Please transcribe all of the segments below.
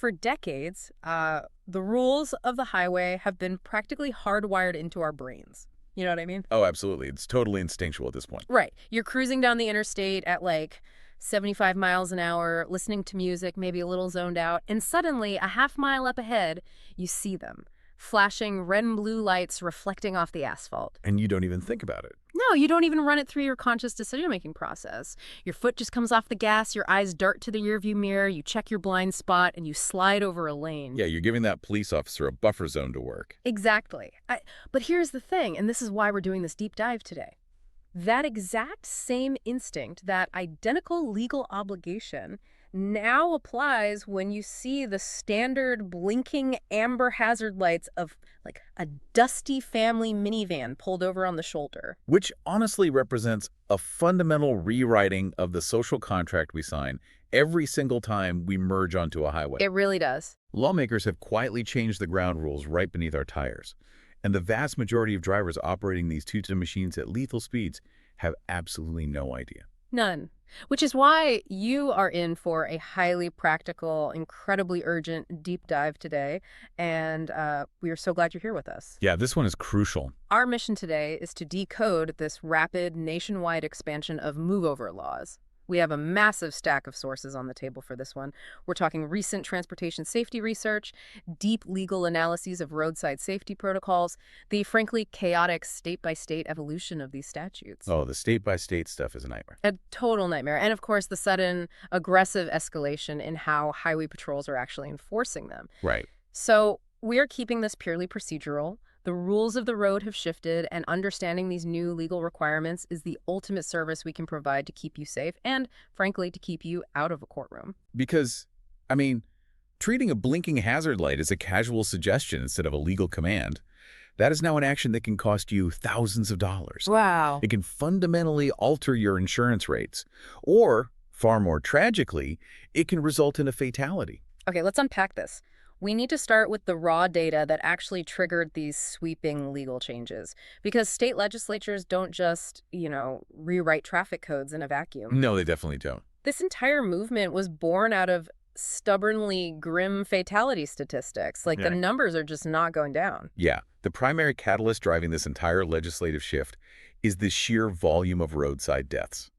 For decades, the rules of the highway have been practically hardwired into our brains. You know what I mean? Oh, absolutely. It's totally instinctual at this point. Right. You're cruising down the interstate at like 75 miles an hour, listening to music, maybe a little zoned out, and suddenly, a half mile up ahead, you see them, flashing red and blue lights reflecting off the asphalt. And you don't even think about it. No, you don't even run it through your conscious decision-making process. Your foot just comes off the gas, your eyes dart to the rearview mirror, you check your blind spot, and you slide over a lane. Yeah, you're giving that police officer a buffer zone to work. Exactly. But here's the thing, and this is why we're doing this deep dive today. That exact same instinct, that identical legal obligation, now applies when you see the standard blinking amber hazard lights of like a dusty family minivan pulled over on the shoulder. Which honestly represents a fundamental rewriting of the social contract we sign every single time we merge onto a highway. It really does. Lawmakers have quietly changed the ground rules right beneath our tires. And the vast majority of drivers operating these two-ton machines at lethal speeds have absolutely no idea. None. Which is why you are in for a highly practical, incredibly urgent deep dive today. And we are so glad you're here with us. Yeah, this one is crucial. Our mission today is to decode this rapid nationwide expansion of move-over laws. We have a massive stack of sources on the table for this one. We're talking recent transportation safety research, deep legal analyses of roadside safety protocols, the frankly chaotic state-by-state evolution of these statutes. Oh, the state-by-state stuff is a nightmare. A total nightmare. And of course, the sudden aggressive escalation in how highway patrols are actually enforcing them. Right. So we're keeping this purely procedural. The rules of the road have shifted, and understanding these new legal requirements is the ultimate service we can provide to keep you safe and, frankly, to keep you out of a courtroom. Because, treating a blinking hazard light as a casual suggestion instead of a legal command, that is now an action that can cost you thousands of dollars. Wow. It can fundamentally alter your insurance rates. Or, far more tragically, it can result in a fatality. Okay, let's unpack this. We need to start with the raw data that actually triggered these sweeping legal changes. Because state legislatures don't just, rewrite traffic codes in a vacuum. No, they definitely don't. This entire movement was born out of stubbornly grim fatality statistics. Like, the numbers are just not going down. Yeah, the primary catalyst driving this entire legislative shift is the sheer volume of roadside deaths.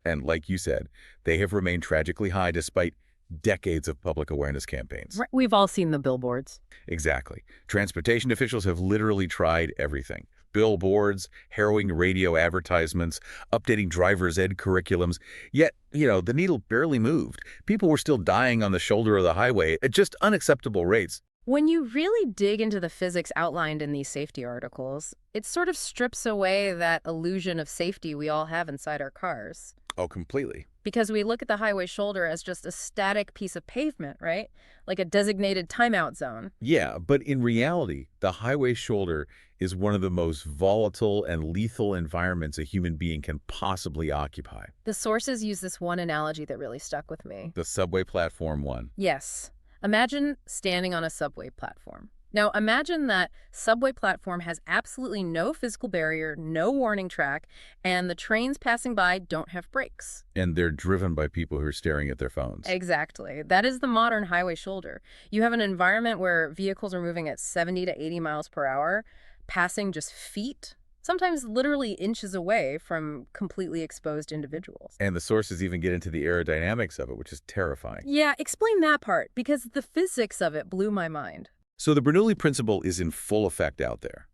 And like you said, they have remained tragically high despite decades of public awareness campaigns. Right. We've all seen the billboards. Exactly. Transportation officials have literally tried everything. Billboards, harrowing radio advertisements, updating driver's ed curriculums. Yet, the needle barely moved. People were still dying on the shoulder of the highway at just unacceptable rates. When you really dig into the physics outlined in these safety articles, it sort of strips away that illusion of safety we all have inside our cars. Oh, completely. Because we look at the highway shoulder as just a static piece of pavement, right? Like a designated timeout zone. Yeah, but in reality, the highway shoulder is one of the most volatile and lethal environments a human being can possibly occupy. The sources use this one analogy that really stuck with me. The subway platform one. Yes. Imagine standing on a subway platform. Now, imagine that subway platform has absolutely no physical barrier, no warning track, and the trains passing by don't have brakes. And they're driven by people who are staring at their phones. Exactly. That is the modern highway shoulder. You have an environment where vehicles are moving at 70 to 80 miles per hour, passing just feet, sometimes literally inches away from completely exposed individuals. And the sources even get into the aerodynamics of it, which is terrifying. Yeah, explain that part, because the physics of it blew my mind. So the Bernoulli principle is in full effect out there.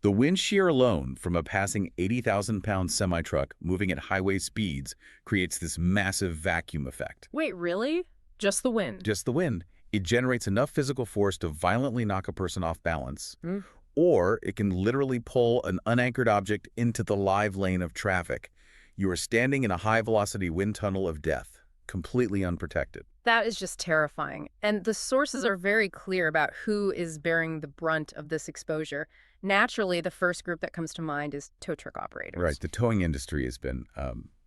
The wind shear alone from a passing 80,000-pound semi-truck moving at highway speeds creates this massive vacuum effect. Wait, really? Just the wind? Just the wind. It generates enough physical force to violently knock a person off balance, Mm. or it can literally pull an unanchored object into the live lane of traffic. You are standing in a high-velocity wind tunnel of death, completely unprotected. That is just terrifying. And the sources are very clear about who is bearing the brunt of this exposure. Naturally, the first group that comes to mind is tow truck operators. Right. The towing industry has been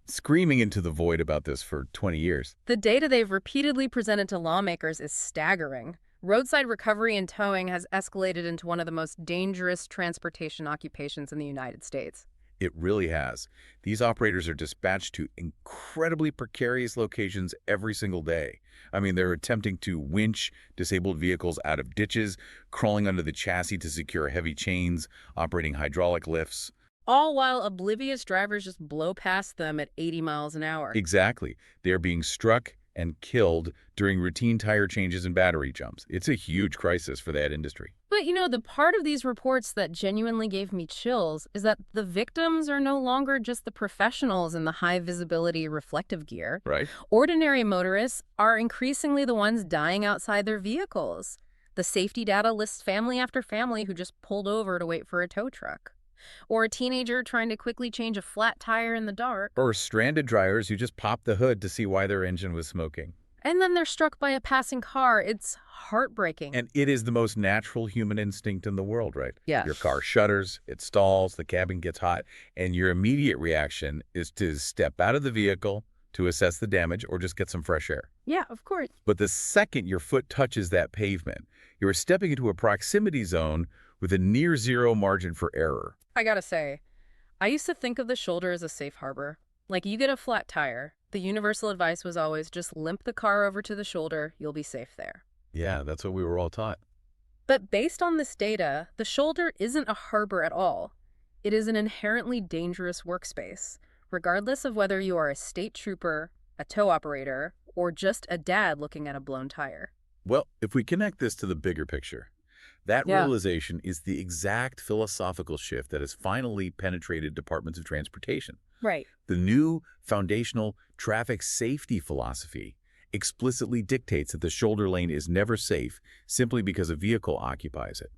screaming into the void about this for 20 years. The data they've repeatedly presented to lawmakers is staggering. Roadside recovery and towing has escalated into one of the most dangerous transportation occupations in the United States. It really has. These operators are dispatched to incredibly precarious locations every single day. I mean, they're attempting to winch disabled vehicles out of ditches, crawling under the chassis to secure heavy chains, operating hydraulic lifts. All while oblivious drivers just blow past them at 80 miles an hour. Exactly. They are being struck and killed during routine tire changes and battery jumps. It's a huge crisis for that industry. But the part of these reports that genuinely gave me chills is that the victims are no longer just the professionals in the high visibility reflective gear. Right? Ordinary motorists are increasingly the ones dying outside their vehicles. The safety data lists family after family who just pulled over to wait for a tow truck. Or a teenager trying to quickly change a flat tire in the dark. Or stranded drivers who just popped the hood to see why their engine was smoking. And then they're struck by a passing car. It's heartbreaking. And it is the most natural human instinct in the world, right? Yes. Your car shudders, it stalls, the cabin gets hot, and your immediate reaction is to step out of the vehicle to assess the damage or just get some fresh air. Yeah, of course. But the second your foot touches that pavement, you're stepping into a proximity zone with a near-zero margin for error. I gotta say, I used to think of the shoulder as a safe harbor. Like, you get a flat tire, the universal advice was always just limp the car over to the shoulder, you'll be safe there. Yeah, that's what we were all taught. But based on this data, the shoulder isn't a harbor at all. It is an inherently dangerous workspace, regardless of whether you are a state trooper, a tow operator, or just a dad looking at a blown tire. Well, if we connect this to the bigger picture, that Yeah. realization is the exact philosophical shift that has finally penetrated departments of transportation. Right. The new foundational traffic safety philosophy explicitly dictates that the shoulder lane is never safe simply because a vehicle occupies it.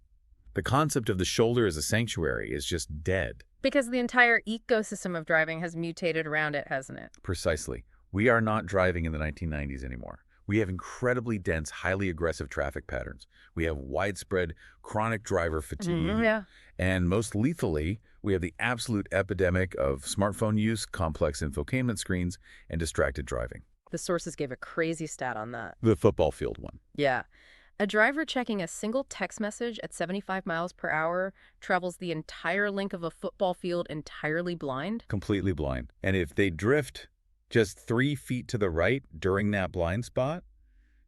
The concept of the shoulder as a sanctuary is just dead. Because the entire ecosystem of driving has mutated around it, hasn't it? Precisely. We are not driving in the 1990s anymore. We have incredibly dense, highly aggressive traffic patterns. We have widespread chronic driver fatigue. Yeah. And most lethally, we have the absolute epidemic of smartphone use, complex infotainment screens, and distracted driving. The sources gave a crazy stat on that. The football field one. Yeah. A driver checking a single text message at 75 miles per hour travels the entire length of a football field entirely blind. Completely blind. And if they drift just 3 feet to the right during that blind spot,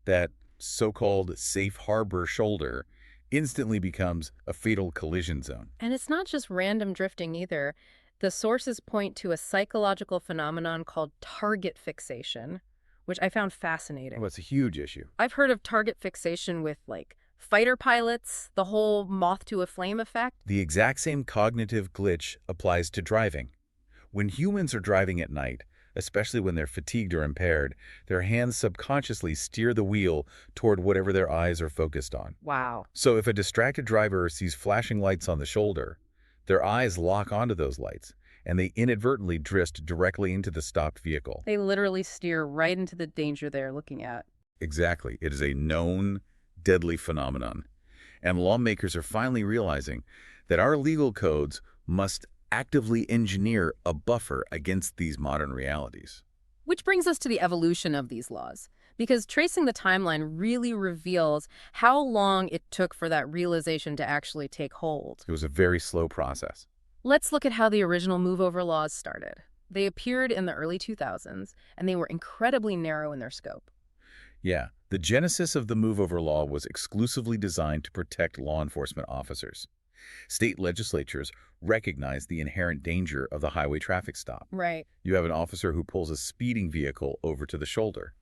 that so-called safe harbor shoulder instantly becomes a fatal collision zone. And it's not just random drifting either. The sources point to a psychological phenomenon called target fixation, which I found fascinating. Oh, it's a huge issue. I've heard of target fixation with, like, fighter pilots, the whole moth to a flame effect. The exact same cognitive glitch applies to driving. When humans are driving at night, especially when they're fatigued or impaired, their hands subconsciously steer the wheel toward whatever their eyes are focused on. Wow. So if a distracted driver sees flashing lights on the shoulder, their eyes lock onto those lights, and they inadvertently drift directly into the stopped vehicle. They literally steer right into the danger they're looking at. Exactly. It is a known, deadly phenomenon. And lawmakers are finally realizing that our legal codes must actively engineer a buffer against these modern realities. Which brings us to the evolution of these laws, because tracing the timeline really reveals how long it took for that realization to actually take hold. It was a very slow process. Let's look at how the original move-over laws started. They appeared in the early 2000s, and they were incredibly narrow in their scope. Yeah, the genesis of the move-over law was exclusively designed to protect law enforcement officers. State legislatures recognize the inherent danger of the highway traffic stop. Right. You have an officer who pulls a speeding vehicle over to the shoulder.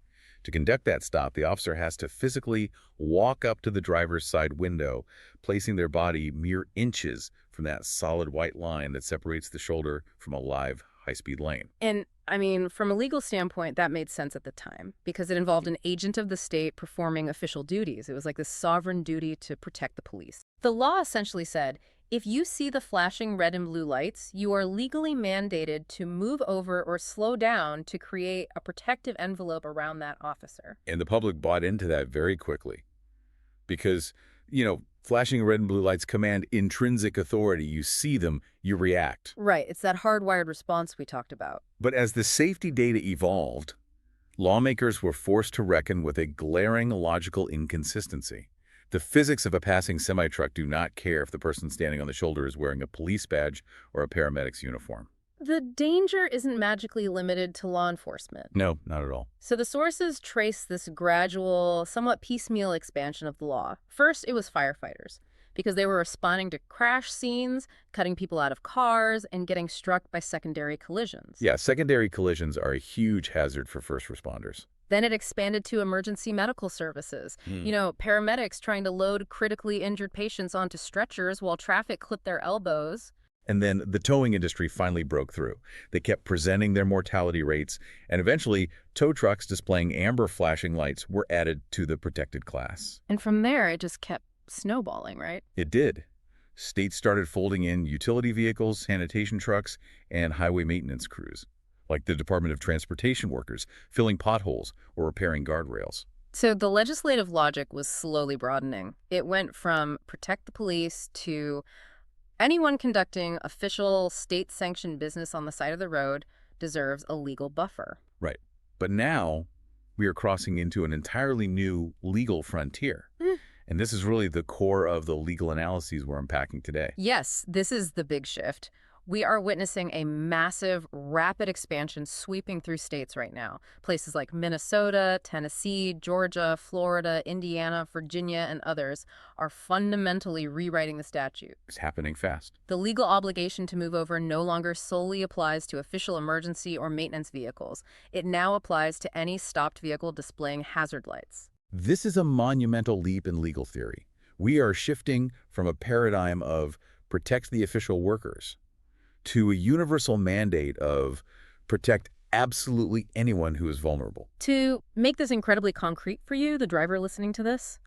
To conduct that stop, the officer has to physically walk up to the driver's side window, placing their body mere inches from that solid white line that separates the shoulder from a live, high-speed lane. And, I mean, from a legal standpoint, that made sense at the time, because it involved an agent of the state performing official duties. It was like this sovereign duty to protect the police. The law essentially said, if you see the flashing red and blue lights, you are legally mandated to move over or slow down to create a protective envelope around that officer. And the public bought into that very quickly because, flashing red and blue lights command intrinsic authority. You see them, you react. Right. It's that hardwired response we talked about. But as the safety data evolved, lawmakers were forced to reckon with a glaring logical inconsistency. The physics of a passing semi-truck do not care if the person standing on the shoulder is wearing a police badge or a paramedic's uniform. The danger isn't magically limited to law enforcement. No, not at all. So the sources trace this gradual, somewhat piecemeal expansion of the law. First, it was firefighters, because they were responding to crash scenes, cutting people out of cars, and getting struck by secondary collisions. Yeah, secondary collisions are a huge hazard for first responders. Then it expanded to emergency medical services. Paramedics trying to load critically injured patients onto stretchers while traffic clipped their elbows. And then the towing industry finally broke through. They kept presenting their mortality rates, and eventually, tow trucks displaying amber flashing lights were added to the protected class. And from there, it just kept snowballing, right? It did. States started folding in utility vehicles, sanitation trucks, and highway maintenance crews, like the Department of Transportation workers, filling potholes or repairing guardrails. So the legislative logic was slowly broadening. It went from protect the police to anyone conducting official state-sanctioned business on the side of the road deserves a legal buffer. Right. But now we are crossing into an entirely new legal frontier. And this is really the core of the legal analyses we're unpacking today. Yes, this is the big shift. We are witnessing a massive, rapid expansion sweeping through states right now. Places like Minnesota, Tennessee, Georgia, Florida, Indiana, Virginia, and others are fundamentally rewriting the statute. It's happening fast. The legal obligation to move over no longer solely applies to official emergency or maintenance vehicles. It now applies to any stopped vehicle displaying hazard lights. This is a monumental leap in legal theory. We are shifting from a paradigm of protect the official workers to a universal mandate of protect absolutely anyone who is vulnerable. To make this incredibly concrete for you, the driver listening to this,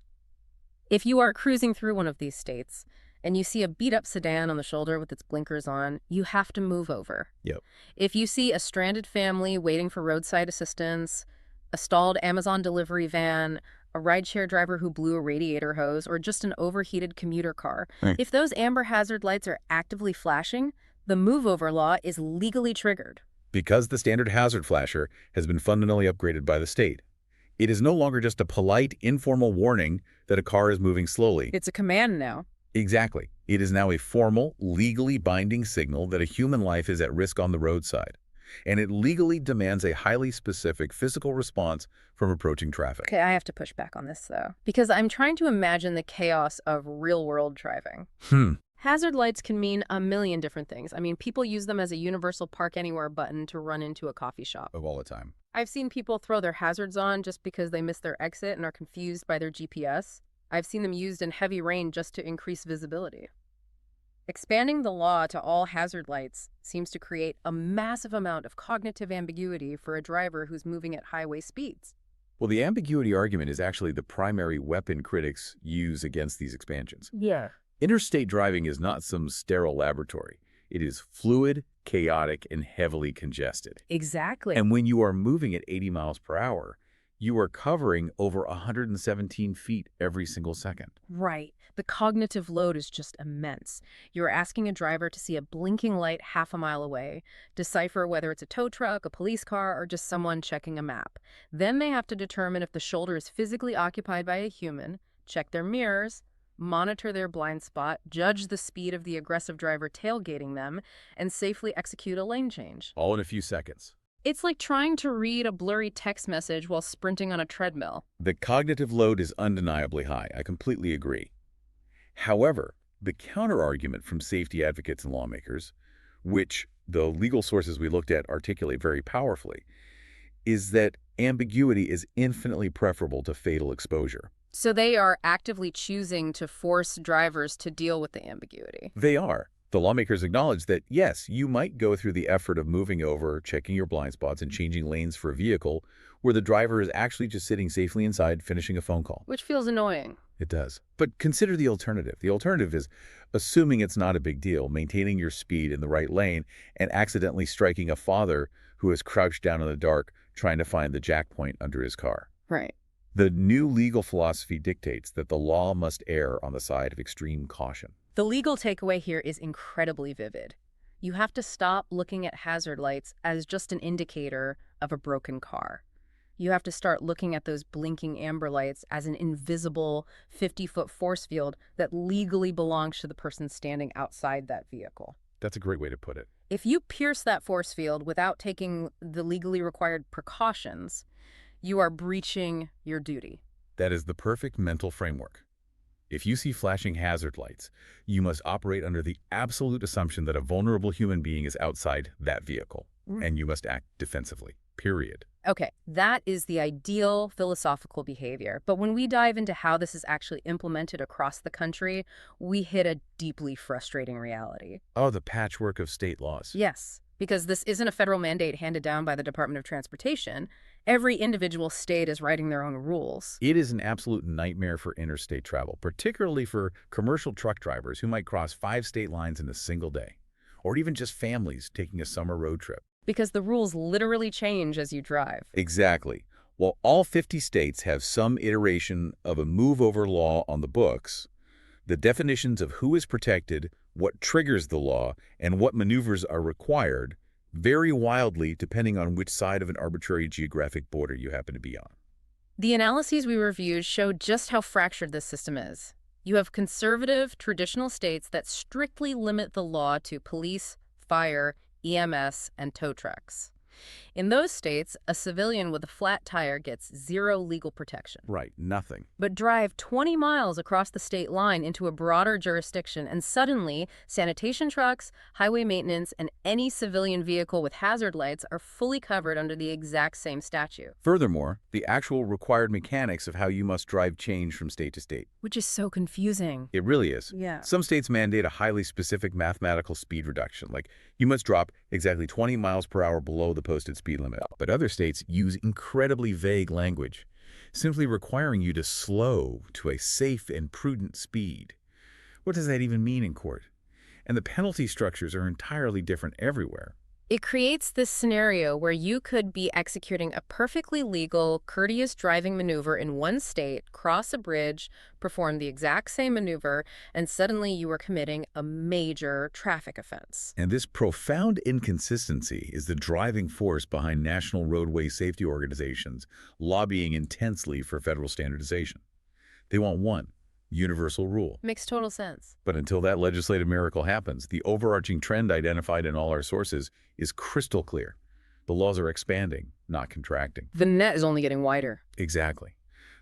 if you are cruising through one of these states and you see a beat-up sedan on the shoulder with its blinkers on, you have to move over. Yep. If you see a stranded family waiting for roadside assistance, a stalled Amazon delivery van, a rideshare driver who blew a radiator hose, or just an overheated commuter car, if those amber hazard lights are actively flashing, the move-over law is legally triggered. Because the standard hazard flasher has been fundamentally upgraded by the state. It is no longer just a polite, informal warning that a car is moving slowly. It's a command now. Exactly. It is now a formal, legally binding signal that a human life is at risk on the roadside. And it legally demands a highly specific physical response from approaching traffic. Okay, I have to push back on this, though, because I'm trying to imagine the chaos of real-world driving. Hazard lights can mean a million different things. I mean, people use them as a universal park anywhere button to run into a coffee shop. Of all the time. I've seen people throw their hazards on just because they missed their exit and are confused by their GPS. I've seen them used in heavy rain just to increase visibility. Expanding the law to all hazard lights seems to create a massive amount of cognitive ambiguity for a driver who's moving at highway speeds. Well, the ambiguity argument is actually the primary weapon critics use against these expansions. Yeah. Interstate driving is not some sterile laboratory. It is fluid, chaotic, and heavily congested. Exactly. And when you are moving at 80 miles per hour, you are covering over 117 feet every single second. Right. The cognitive load is just immense. You're asking a driver to see a blinking light half a mile away, decipher whether it's a tow truck, a police car, or just someone checking a map. Then they have to determine if the shoulder is physically occupied by a human, check their mirrors, monitor their blind spot, judge the speed of the aggressive driver tailgating them, and safely execute a lane change. All in a few seconds. It's like trying to read a blurry text message while sprinting on a treadmill. The cognitive load is undeniably high. I completely agree. However, the counter-argument from safety advocates and lawmakers, which the legal sources we looked at articulate very powerfully, is that ambiguity is infinitely preferable to fatal exposure. So they are actively choosing to force drivers to deal with the ambiguity. They are. The lawmakers acknowledge that, yes, you might go through the effort of moving over, checking your blind spots, and changing lanes for a vehicle where the driver is actually just sitting safely inside finishing a phone call. Which feels annoying. It does. But consider the alternative. The alternative is assuming it's not a big deal, maintaining your speed in the right lane, and accidentally striking a father who is crouched down in the dark trying to find the jack point under his car. Right. The new legal philosophy dictates that the law must err on the side of extreme caution. The legal takeaway here is incredibly vivid. You have to stop looking at hazard lights as just an indicator of a broken car. You have to start looking at those blinking amber lights as an invisible 50-foot force field that legally belongs to the person standing outside that vehicle. That's a great way to put it. If you pierce that force field without taking the legally required precautions, you are breaching your duty. That is the perfect mental framework. If you see flashing hazard lights, you must operate under the absolute assumption that a vulnerable human being is outside that vehicle, and you must act defensively, period. Okay, that is the ideal philosophical behavior. But when we dive into how this is actually implemented across the country, we hit a deeply frustrating reality. Oh, the patchwork of state laws. Yes, because this isn't a federal mandate handed down by the Department of Transportation. Every individual state is writing their own rules. It is an absolute nightmare for interstate travel, particularly for commercial truck drivers who might cross 5 state lines in a single day, or even just families taking a summer road trip. Because the rules literally change as you drive. Exactly. While all 50 states have some iteration of a move-over law on the books, the definitions of who is protected, what triggers the law, and what maneuvers are required vary wildly depending on which side of an arbitrary geographic border you happen to be on. The analyses we reviewed show just how fractured this system is. You have conservative, traditional states that strictly limit the law to police, fire, EMS, and tow trucks. In those states, a civilian with a flat tire gets zero legal protection. Right, nothing. But drive 20 miles across the state line into a broader jurisdiction, and suddenly, sanitation trucks, highway maintenance, and any civilian vehicle with hazard lights are fully covered under the exact same statute. Furthermore, the actual required mechanics of how you must drive change from state to state. Which is so confusing. It really is. Yeah. Some states mandate a highly specific mathematical speed reduction, like you must drop exactly 20 miles per hour below the posted speed limit. But other states use incredibly vague language, simply requiring you to slow to a safe and prudent speed. What does that even mean in court? And the penalty structures are entirely different everywhere. It creates this scenario where you could be executing a perfectly legal, courteous driving maneuver in one state, cross a bridge, perform the exact same maneuver, and suddenly you are committing a major traffic offense. And this profound inconsistency is the driving force behind national roadway safety organizations lobbying intensely for federal standardization. They want one universal rule. Makes total sense. But until that legislative miracle happens, the overarching trend identified in all our sources is crystal clear. The laws are expanding, not contracting. The net is only getting wider. Exactly.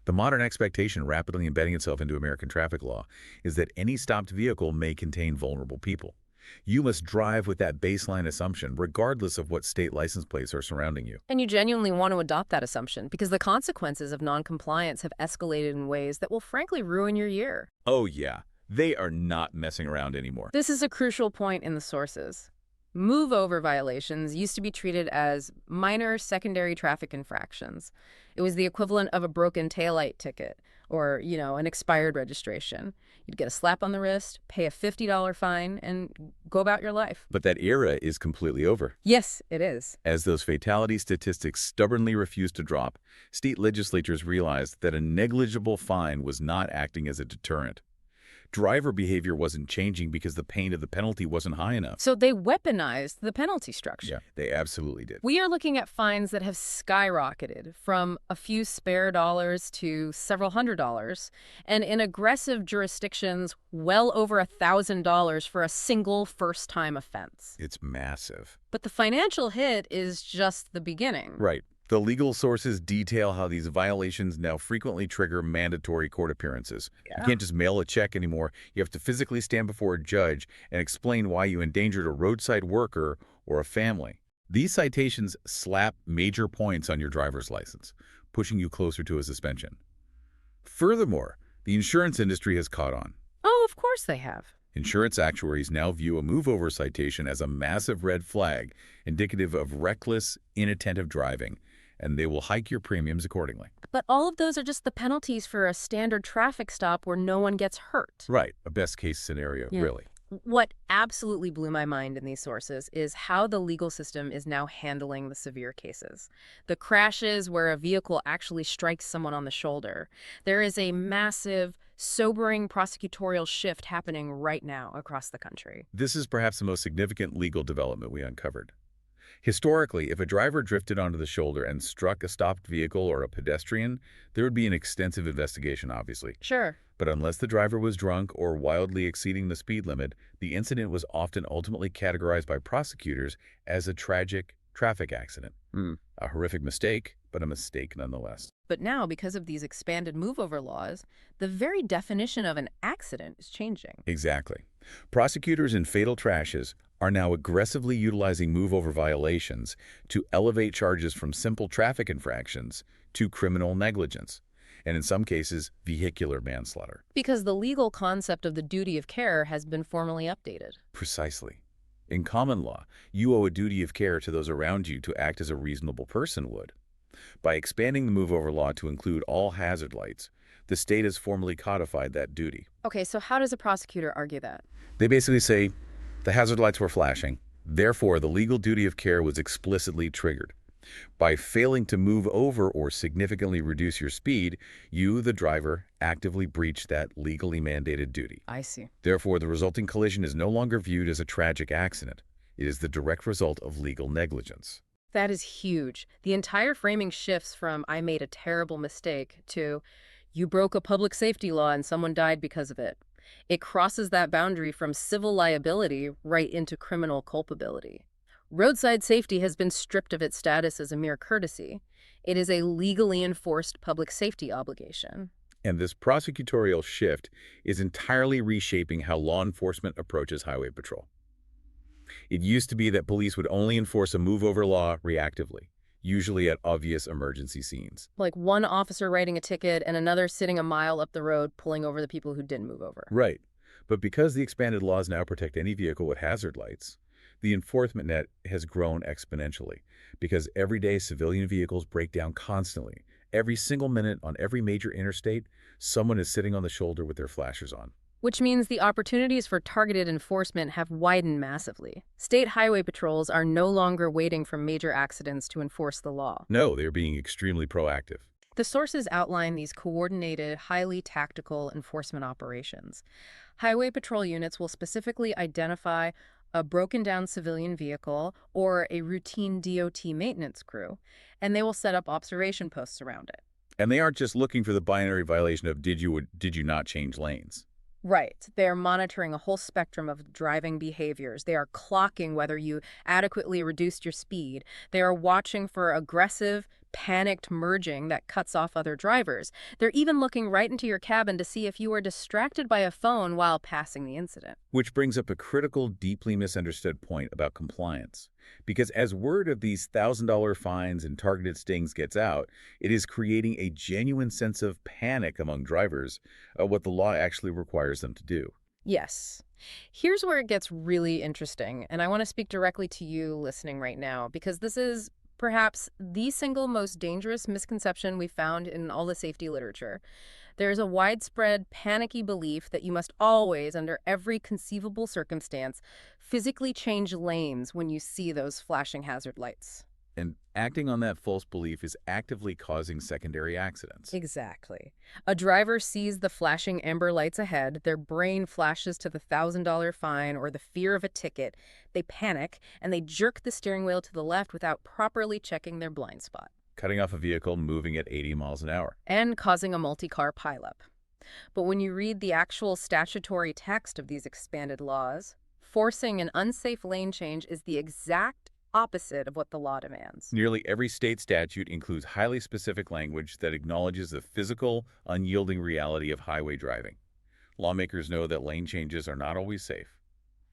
The modern expectation rapidly embedding itself into American traffic law is that any stopped vehicle may contain vulnerable people. You must drive with that baseline assumption, regardless of what state license plates are surrounding you. And you genuinely want to adopt that assumption because the consequences of noncompliance have escalated in ways that will frankly ruin your year. Oh yeah, they are not messing around anymore. This is a crucial point in the sources. Move-over violations used to be treated as minor secondary traffic infractions. It was the equivalent of a broken taillight ticket or, an expired registration. You'd get a slap on the wrist, pay a $50 fine, and go about your life. But that era is completely over. Yes, it is. As those fatality statistics stubbornly refused to drop, state legislatures realized that a negligible fine was not acting as a deterrent. Driver behavior wasn't changing because the pain of the penalty wasn't high enough. So they weaponized the penalty structure. Yeah, they absolutely did. We are looking at fines that have skyrocketed from a few spare dollars to several $100s, and in aggressive jurisdictions, well over $1,000 for a single first-time offense. It's massive. But the financial hit is just the beginning. Right. The legal sources detail how these violations now frequently trigger mandatory court appearances. Yeah. You can't just mail a check anymore. You have to physically stand before a judge and explain why you endangered a roadside worker or a family. These citations slap major points on your driver's license, pushing you closer to a suspension. Furthermore, the insurance industry has caught on. Oh, of course they have. Insurance actuaries now view a move-over citation as a massive red flag, indicative of reckless, inattentive driving, and they will hike your premiums accordingly. But all of those are just the penalties for a standard traffic stop where no one gets hurt. Right, a best-case scenario, really. What absolutely blew my mind in these sources is how the legal system is now handling the severe cases. The crashes where a vehicle actually strikes someone on the shoulder. There is a massive, sobering prosecutorial shift happening right now across the country. This is perhaps the most significant legal development we uncovered. Historically, if a driver drifted onto the shoulder and struck a stopped vehicle or a pedestrian, there would be an extensive investigation, obviously. Sure. But unless the driver was drunk or wildly exceeding the speed limit, the incident was often ultimately categorized by prosecutors as a tragic traffic accident. A horrific mistake, but a mistake nonetheless. But now, because of these expanded move-over laws, the very definition of an accident is changing. Exactly. Prosecutors in fatal crashes are now aggressively utilizing move-over violations to elevate charges from simple traffic infractions to criminal negligence, and in some cases, vehicular manslaughter. Because the legal concept of the duty of care has been formally updated. Precisely. In common law, you owe a duty of care to those around you to act as a reasonable person would. By expanding the move-over law to include all hazard lights, the state has formally codified that duty. Okay, so how does a prosecutor argue that? They basically say, the hazard lights were flashing, therefore the legal duty of care was explicitly triggered. By failing to move over or significantly reduce your speed, you, the driver, actively breached that legally mandated duty. I see. Therefore, the resulting collision is no longer viewed as a tragic accident. It is the direct result of legal negligence. That is huge. The entire framing shifts from "I made a terrible mistake" to "you broke a public safety law and someone died because of it." It crosses that boundary from civil liability right into criminal culpability. Roadside safety has been stripped of its status as a mere courtesy. It is a legally enforced public safety obligation. And this prosecutorial shift is entirely reshaping how law enforcement approaches highway patrol. It used to be that police would only enforce a move-over law reactively, usually at obvious emergency scenes. Like one officer writing a ticket and another sitting a mile up the road pulling over the people who didn't move over. Right. But because the expanded laws now protect any vehicle with hazard lights, the enforcement net has grown exponentially because everyday civilian vehicles break down constantly. Every single minute on every major interstate, someone is sitting on the shoulder with their flashers on. Which means the opportunities for targeted enforcement have widened massively. State highway patrols are no longer waiting for major accidents to enforce the law. No, they're being extremely proactive. The sources outline these coordinated, highly tactical enforcement operations. Highway patrol units will specifically identify a broken-down civilian vehicle or a routine DOT maintenance crew, and they will set up observation posts around it. And they aren't just looking for the binary violation of did you or did you not change lanes. Right. They are monitoring a whole spectrum of driving behaviors. They are clocking whether you adequately reduced your speed. They are watching for aggressive, panicked merging that cuts off other drivers. They're even looking right into your cabin to see if you were distracted by a phone while passing the incident. Which brings up a critical, deeply misunderstood point about compliance. Because as word of these $1,000 fines and targeted stings gets out, it is creating a genuine sense of panic among drivers of what the law actually requires them to do. Yes. Here's where it gets really interesting, and I want to speak directly to you listening right now, because this is perhaps the single most dangerous misconception we found in all the safety literature. There's a widespread, panicky belief that you must always, under every conceivable circumstance, physically change lanes when you see those flashing hazard lights. And acting on that false belief is actively causing secondary accidents. Exactly. A driver sees the flashing amber lights ahead, their brain flashes to the $1,000 fine or the fear of a ticket, they panic, and they jerk the steering wheel to the left without properly checking their blind spot. Cutting off a vehicle moving at 80 miles an hour. And causing a multi-car pileup. But when you read the actual statutory text of these expanded laws, forcing an unsafe lane change is the exact opposite of what the law demands. Nearly every state statute includes highly specific language that acknowledges the physical, unyielding reality of highway driving. Lawmakers know that lane changes are not always safe,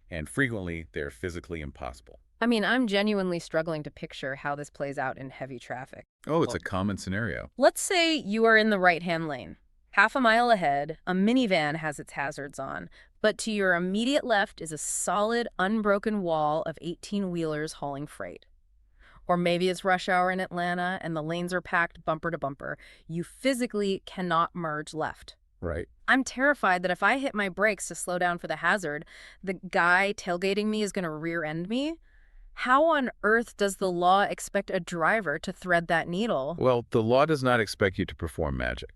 and frequently they're physically impossible. I mean, I'm genuinely struggling to picture how this plays out in heavy traffic. Oh, it's a common scenario. Let's say you are in the right-hand lane. Half a mile ahead, a minivan has its hazards on, but to your immediate left is a solid, unbroken wall of 18-wheelers hauling freight. Or maybe it's rush hour in Atlanta and the lanes are packed bumper to bumper. You physically cannot merge left. Right. I'm terrified that if I hit my brakes to slow down for the hazard, the guy tailgating me is going to rear-end me. How on earth does the law expect a driver to thread that needle? Well, the law does not expect you to perform magic,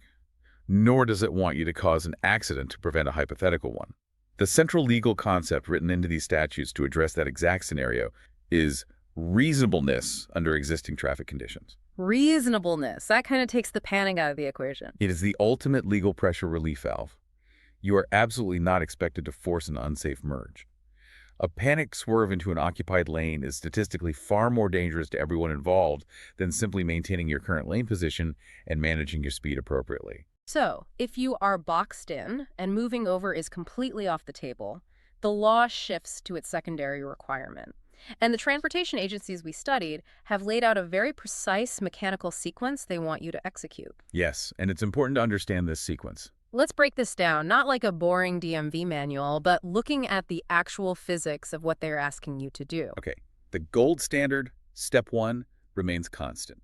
nor does it want you to cause an accident to prevent a hypothetical one. The central legal concept written into these statutes to address that exact scenario is reasonableness under existing traffic conditions. Reasonableness. That kind of takes the panic out of the equation. It is the ultimate legal pressure relief valve. You are absolutely not expected to force an unsafe merge. A panic swerve into an occupied lane is statistically far more dangerous to everyone involved than simply maintaining your current lane position and managing your speed appropriately. So, if you are boxed in and moving over is completely off the table, the law shifts to its secondary requirement. And the transportation agencies we studied have laid out a very precise mechanical sequence they want you to execute. Yes, and it's important to understand this sequence. Let's break this down, not like a boring DMV manual, but looking at the actual physics of what they're asking you to do. Okay, the gold standard, step 1, remains constant.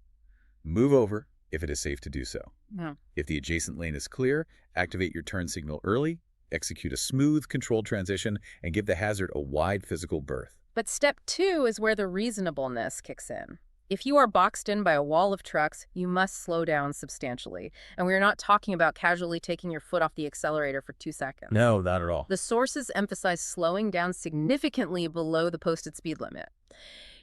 Move over if it is safe to do so. Yeah. If the adjacent lane is clear, activate your turn signal early, execute a smooth, controlled transition, and give the hazard a wide physical berth. But step 2 is where the reasonableness kicks in. If you are boxed in by a wall of trucks, you must slow down substantially. And we're not talking about casually taking your foot off the accelerator for 2 seconds. No, not at all. The sources emphasize slowing down significantly below the posted speed limit.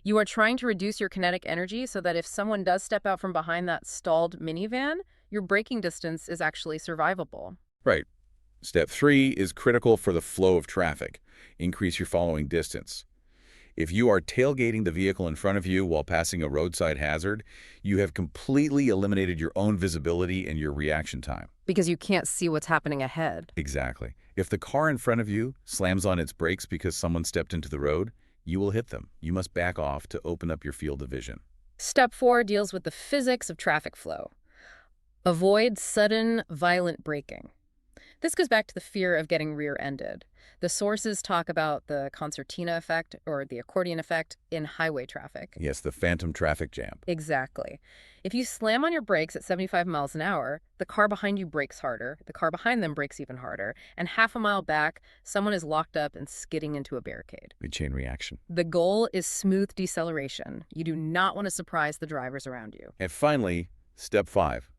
You are trying to reduce your kinetic energy so that if someone does step out from behind that stalled minivan, your braking distance is actually survivable. Right. Step 3 is critical for the flow of traffic. Increase your following distance. If you are tailgating the vehicle in front of you while passing a roadside hazard, you have completely eliminated your own visibility and your reaction time. Because you can't see what's happening ahead. Exactly. If the car in front of you slams on its brakes because someone stepped into the road, you will hit them. You must back off to open up your field of vision. Step 4 deals with the physics of traffic flow. Avoid sudden, violent braking. This goes back to the fear of getting rear-ended. The sources talk about the concertina effect or the accordion effect in highway traffic. Yes, the phantom traffic jam. Exactly. If you slam on your brakes at 75 miles an hour, the car behind you brakes harder, the car behind them brakes even harder, and half a mile back, someone is locked up and skidding into a barricade. The chain reaction. The goal is smooth deceleration. You do not want to surprise the drivers around you. And finally, step 5.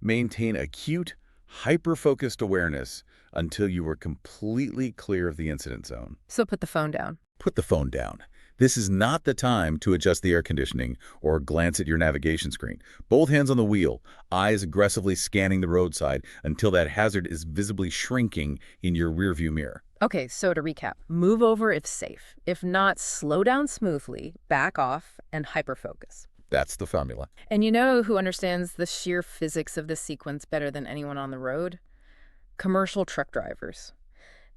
Maintain acute, hyper-focused awareness until you are completely clear of the incident zone. So put the phone down. Put the phone down. This is not the time to adjust the air conditioning or glance at your navigation screen. Both hands on the wheel, eyes aggressively scanning the roadside until that hazard is visibly shrinking in your rearview mirror. Okay, so to recap, move over if safe. If not, slow down smoothly, back off, and hyper-focus. That's the formula. And you know who understands the sheer physics of this sequence better than anyone on the road? Commercial truck drivers.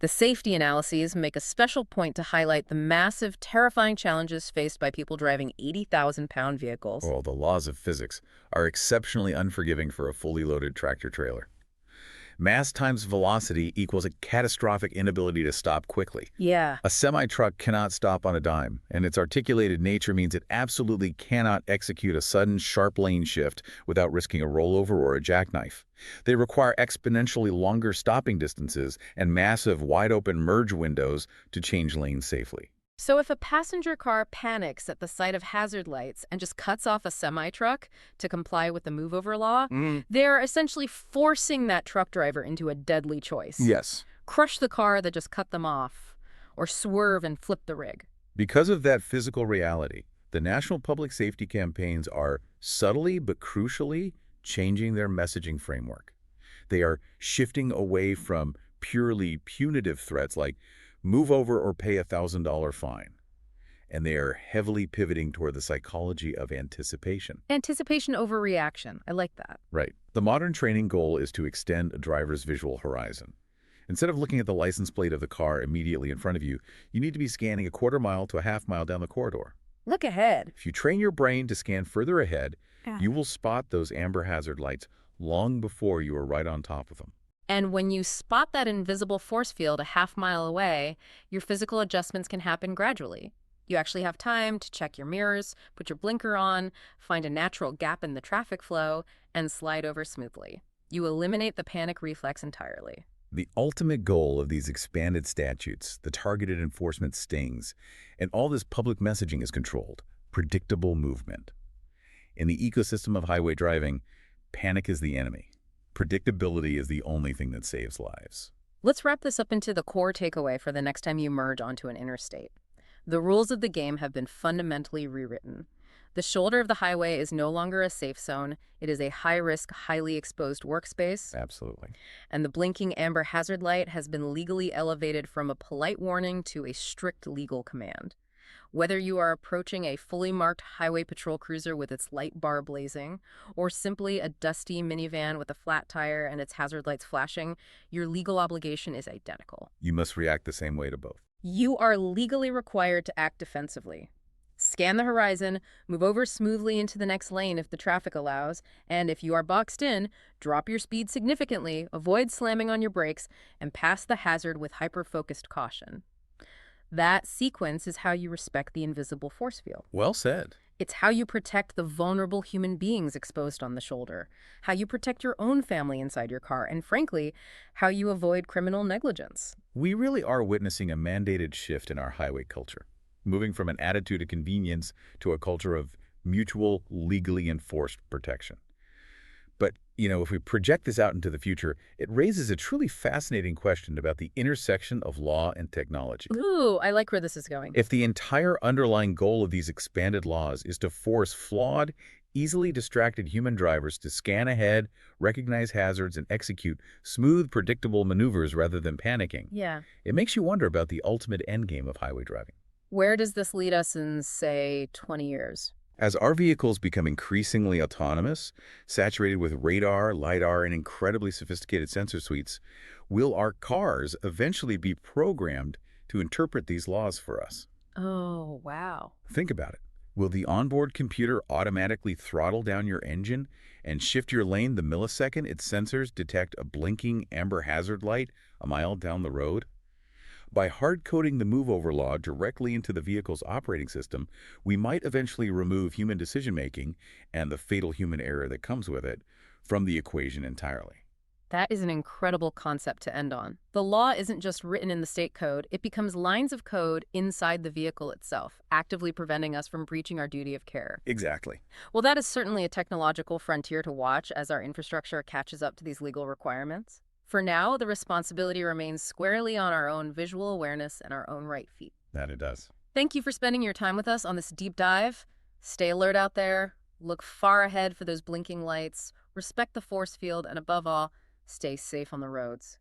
The safety analyses make a special point to highlight the massive, terrifying challenges faced by people driving 80,000-pound vehicles. Oh, the laws of physics are exceptionally unforgiving for a fully loaded tractor-trailer. Mass times velocity equals a catastrophic inability to stop quickly. Yeah. A semi-truck cannot stop on a dime, and its articulated nature means it absolutely cannot execute a sudden, sharp lane shift without risking a rollover or a jackknife. They require exponentially longer stopping distances and massive, wide-open merge windows to change lanes safely. So if a passenger car panics at the sight of hazard lights and just cuts off a semi-truck to comply with the move-over law, they're essentially forcing that truck driver into a deadly choice. Yes. Crush the car that just cut them off, or swerve and flip the rig. Because of that physical reality, the national public safety campaigns are subtly but crucially changing their messaging framework. They are shifting away from purely punitive threats like move over or pay a $1,000 fine. And they are heavily pivoting toward the psychology of anticipation. Anticipation over reaction. I like that. Right. The modern training goal is to extend a driver's visual horizon. Instead of looking at the license plate of the car immediately in front of you, you need to be scanning a quarter mile to a half mile down the corridor. Look ahead. If you train your brain to scan further ahead, you will spot those amber hazard lights long before you are right on top of them. And when you spot that invisible force field a half mile away, your physical adjustments can happen gradually. You actually have time to check your mirrors, put your blinker on, find a natural gap in the traffic flow, and slide over smoothly. You eliminate the panic reflex entirely. The ultimate goal of these expanded statutes, the targeted enforcement stings, and all this public messaging is controlled, predictable movement. In the ecosystem of highway driving, panic is the enemy. Predictability is the only thing that saves lives. Let's wrap this up into the core takeaway for the next time you merge onto an interstate. The rules of the game have been fundamentally rewritten. The shoulder of the highway is no longer a safe zone. It is a high-risk, highly exposed workspace. Absolutely. And the blinking amber hazard light has been legally elevated from a polite warning to a strict legal command. Whether you are approaching a fully marked highway patrol cruiser with its light bar blazing, or simply a dusty minivan with a flat tire and its hazard lights flashing, your legal obligation is identical. You must react the same way to both. You are legally required to act defensively. Scan the horizon, move over smoothly into the next lane if the traffic allows, and if you are boxed in, drop your speed significantly, avoid slamming on your brakes, and pass the hazard with hyper-focused caution. That sequence is how you respect the invisible force field. Well said. It's how you protect the vulnerable human beings exposed on the shoulder, how you protect your own family inside your car, and frankly, how you avoid criminal negligence. We really are witnessing a mandated shift in our highway culture, moving from an attitude of convenience to a culture of mutual, legally enforced protection. But, if we project this out into the future, it raises a truly fascinating question about the intersection of law and technology. Ooh, I like where this is going. If the entire underlying goal of these expanded laws is to force flawed, easily distracted human drivers to scan ahead, recognize hazards, and execute smooth, predictable maneuvers rather than panicking, Yeah. it makes you wonder about the ultimate endgame of highway driving. Where does this lead us in, say, 20 years? As our vehicles become increasingly autonomous, saturated with radar, lidar, and incredibly sophisticated sensor suites, will our cars eventually be programmed to interpret these laws for us? Oh, wow. Think about it. Will the onboard computer automatically throttle down your engine and shift your lane the millisecond its sensors detect a blinking amber hazard light a mile down the road? By hard-coding the move-over law directly into the vehicle's operating system, we might eventually remove human decision-making and the fatal human error that comes with it from the equation entirely. That is an incredible concept to end on. The law isn't just written in the state code, it becomes lines of code inside the vehicle itself, actively preventing us from breaching our duty of care. Exactly. Well, that is certainly a technological frontier to watch as our infrastructure catches up to these legal requirements. For now, the responsibility remains squarely on our own visual awareness and our own right feet. That it does. Thank you for spending your time with us on this deep dive. Stay alert out there, look far ahead for those blinking lights, respect the force field, and above all, stay safe on the roads.